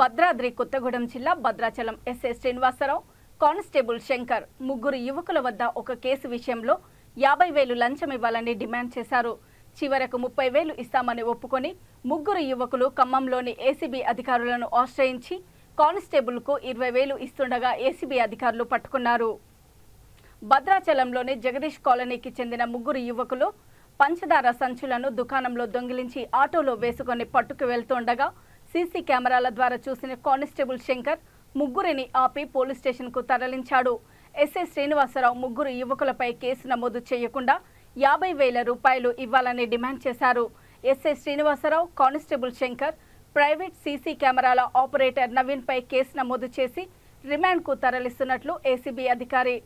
భద్రాద్రి కొత్తగూడెం జిల్లా Bhadrachalam SI Srinivasarao constable Shankar ముగ్గురు యువకుల వద్ద ఒక కేసు విషయంలో 50,000 లంచం ఇవ్వాలని డిమాండ్ చేశారు. చివరకు 30,000 ఇస్తామని ఒప్పుకొని ముగ్గురు యువకులు ఖమ్మంలోని ఏసీబీ అధికారులను ఆశ్రయించి కానిస్టేబుల్కు 20,000 ఇస్తుండగా ఏసీబీ అధికారులు పట్టుకున్నారు. భద్రాచలంలోని జగదీష్ కాలనీకి చెందిన ముగ్గురు యువకులు పంచదార సంచులను దుకాణంలో దొంగిలించి ఆటోలో వేసుకొని పట్టుకు వెళ్తుండగా సీసీ కెమెరాల ద్వారా చూసిన కానిస్టేబుల్ శంకర్ ముగ్గురిని ఆపి పోలీస్ స్టేషన్కు తరలించాడు. ఎస్ఐ శ్రీనివాసరావు ముగ్గురు యువకులపై కేసు నమోదు చేయకుండా 50,000 రూపాయలు ఇవ్వాలని డిమాండ్ చేశారు. SI Srinivasarao, constable Shankar private CC కెమెరాల ఆపరేటర్ నవీన్పై కేసు నమోదు చేసి రిమాండ్కు తరలిస్తున్నట్లు ఏసీబీ అధికారి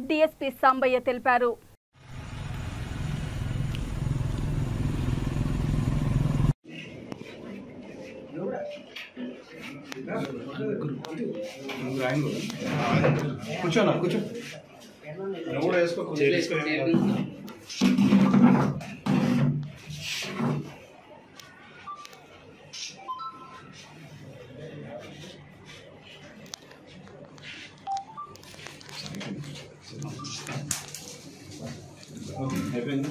డీఎస్పీ సాంబయ్య తెలిపారు. కూర్చోనా కూర్చో కూడా వేసుకో అయిపోయింది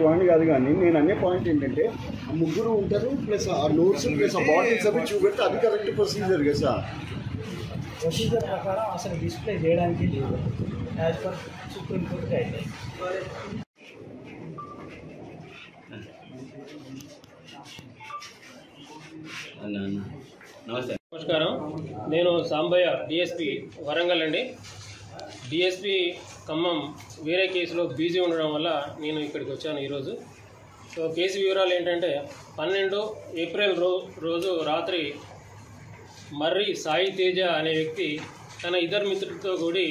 పాయింట్ కాదు కానీ నేను అనే పాయింట్ ఏంటంటే ఆ ముగ్గురు ఉంటారు ప్లస్ ఆ నోట్స్ ప్లస్ ఆ బాటిల్స్ అవి చూపెడితే అది కరెక్ట్ ప్రొసీజర్ కదా సార్. ప్రొసీజర్ ప్రకారం అసలు డిస్ప్లే చేయడానికి లేదు యాజ్ పర్ సుప్రీంకోర్టు గైడ్లైన్. నమస్కారం, నేను సాంబయ్య, డిఎస్పీ వరంగల్ అండి. డిఎస్పీ ఖమ్మం వేరే కేసులో బిజీ ఉండడం వల్ల నేను ఇక్కడికి వచ్చాను ఈరోజు. సో కేసు వివరాలు ఏంటంటే 12 ఏప్రిల్ రోజు రాత్రి మర్రి సాయి తేజ అనే వ్యక్తి తన ఇద్దరు మిత్రులతో కూడి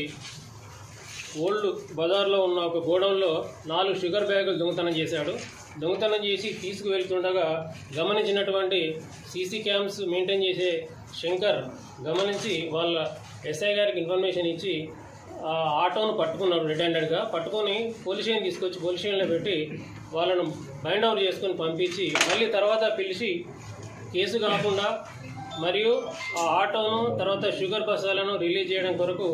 ఓల్డ్ బజార్లో ఉన్న ఒక గోడౌన్లో 4 షుగర్ బ్యాగులు దొంగతనం చేశాడు. దొంగతనం చేసి తీసుకువెళ్తుండగా గమనించినటువంటి సీసీ క్యామ్స్ మెయింటైన్ చేసే శంకర్ గమనించి వాళ్ళ ఎస్ఐ గారికి ఇన్ఫర్మేషన్ ఇచ్చి ఆటోను పట్టుకున్నారు. రెడ్ హ్యాండెడ్గా పట్టుకొని పోలీస్ స్టేషన్ తీసుకొచ్చి పోలీస్ స్టేషన్లో పెట్టి వాళ్ళను బైండ్ ఓవర్ చేసుకొని పంపించి మళ్ళీ తర్వాత పిలిచి కేసు కాకుండా మరియు ఆ ఆటోను తర్వాత షుగర్ బస్సాలను రిలీజ్ చేయడం కొరకు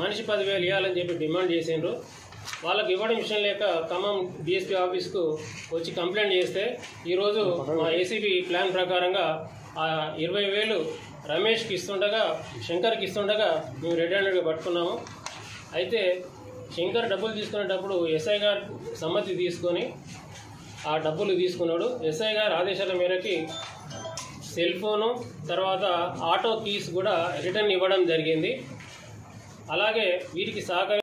మనిషి 10,000 ఇవ్వాలని చెప్పి డిమాండ్ చేసిండ్రు. వాళ్ళకి ఇవ్వడం విషయం లేక ఖమ్మం డిఎస్పీ ఆఫీస్కు వచ్చి కంప్లైంట్ చేస్తే ఈరోజు మా ఏసీబీ ప్లాన్ ప్రకారంగా 20,000 రమేష్కి ఇస్తుండగా శంకర్కి ఇస్తుండగా మేము రెడ్ హ్యాండెడ్గా పట్టుకున్నాము. అయితే శంకర్ డబ్బులు తీసుకునేటప్పుడు ఎస్ఐ గారు సమ్మతి తీసుకొని ఆ డబ్బులు తీసుకున్నాడు. ఎస్ఐ గారు ఆదేశాల మేరకి సెల్ ఫోను తర్వాత ఆటో కీస్ కూడా రిటర్న్ ఇవ్వడం జరిగింది. అలాగే వీరికి